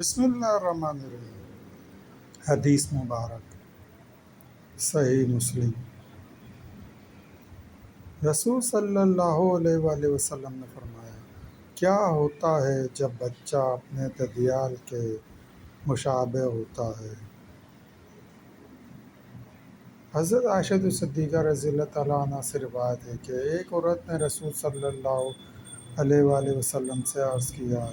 بسم اللہ الرحمن الرحیم۔ حدیث مبارک صحیح مسلم۔ رسول صلی اللہ علیہ وآلہ وسلم نے فرمایا، کیا ہوتا ہے جب بچہ اپنے ددیال کے مشابہ ہوتا ہے؟ حضرت عائشہ صدیقہ رضی اللہ تعالیٰ عنہ سے روایت ہے کہ ایک عورت نے رسول صلی اللہ علیہ وآلہ وسلم سے عرض کیا،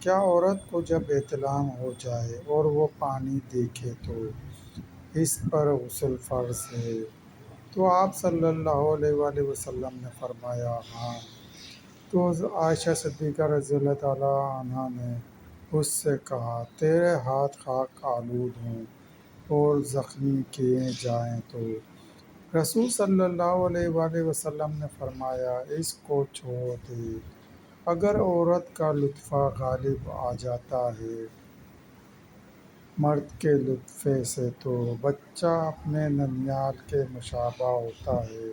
کیا عورت کو جب احتلام ہو جائے اور وہ پانی دیکھے تو اس پر غسل فرض ہے؟ تو آپ صلی اللہ علیہ وآلہ وسلم نے فرمایا ہاں۔ تو عائشہ صدیقہ رضی اللہ تعالیٰ عنہ نے اس سے کہا، تیرے ہاتھ خاک آلود ہوں اور زخمی کیے جائیں تو؟ رسول صلی اللہ علیہ وآلہ وسلم نے فرمایا، اس کو چھوڑ دے۔ اگر عورت کا لطفہ غالب آ جاتا ہے مرد کے لطفے سے تو بچہ اپنے ننیال کے مشابہ ہوتا ہے،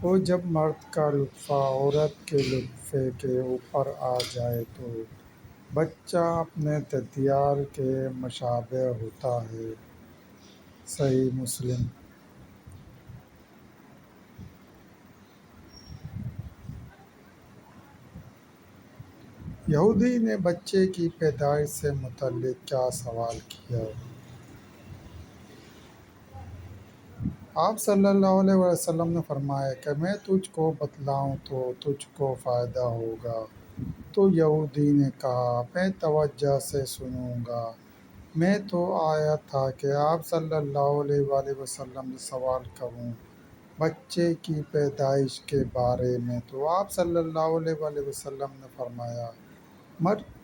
اور جب مرد کا لطفہ عورت کے لطفے کے اوپر آ جائے تو بچہ اپنے ددیال کے مشابہ ہوتا ہے۔ صحیح مسلم۔ یہودی نے بچے کی پیدائش سے متعلق کیا سوال کیا؟ آپ صلی اللہ علیہ وسلم نے فرمایا کہ میں تجھ کو بتلاؤں تو تجھ کو فائدہ ہوگا۔ تو یہودی نے کہا، میں توجہ سے سنوں گا۔ میں تو آیا تھا کہ آپ صلی اللہ علیہ وآلہ وسلم سے سوال کروں بچے کی پیدائش کے بارے میں۔ تو آپ صلی اللہ علیہ وآلہ وسلم نے فرمایا،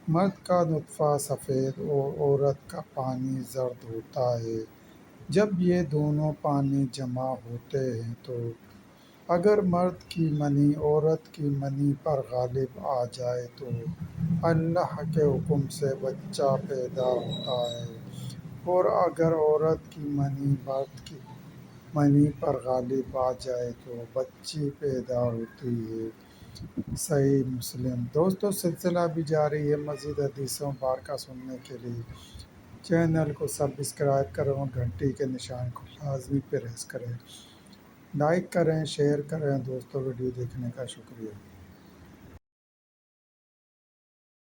مرد کا نطفہ سفید اور عورت کا پانی زرد ہوتا ہے۔ جب یہ دونوں پانی جمع ہوتے ہیں تو اگر مرد کی منی عورت کی منی پر غالب آ جائے تو اللہ کے حکم سے بچہ پیدا ہوتا ہے، اور اگر عورت کی منی مرد کی منی پر غالب آ جائے تو بچی پیدا ہوتی ہے۔ صحیح مسلم۔ دوستو، سلسلہ بھی جاری ہے۔ مزید حدیثوں مبارکہ سننے کے لیے چینل کو سبسکرائب کریں اور گھنٹی کے نشان کو لازمی پریس کریں۔ لائک کریں، شیئر کریں۔ دوستو، ویڈیو دیکھنے کا شکریہ۔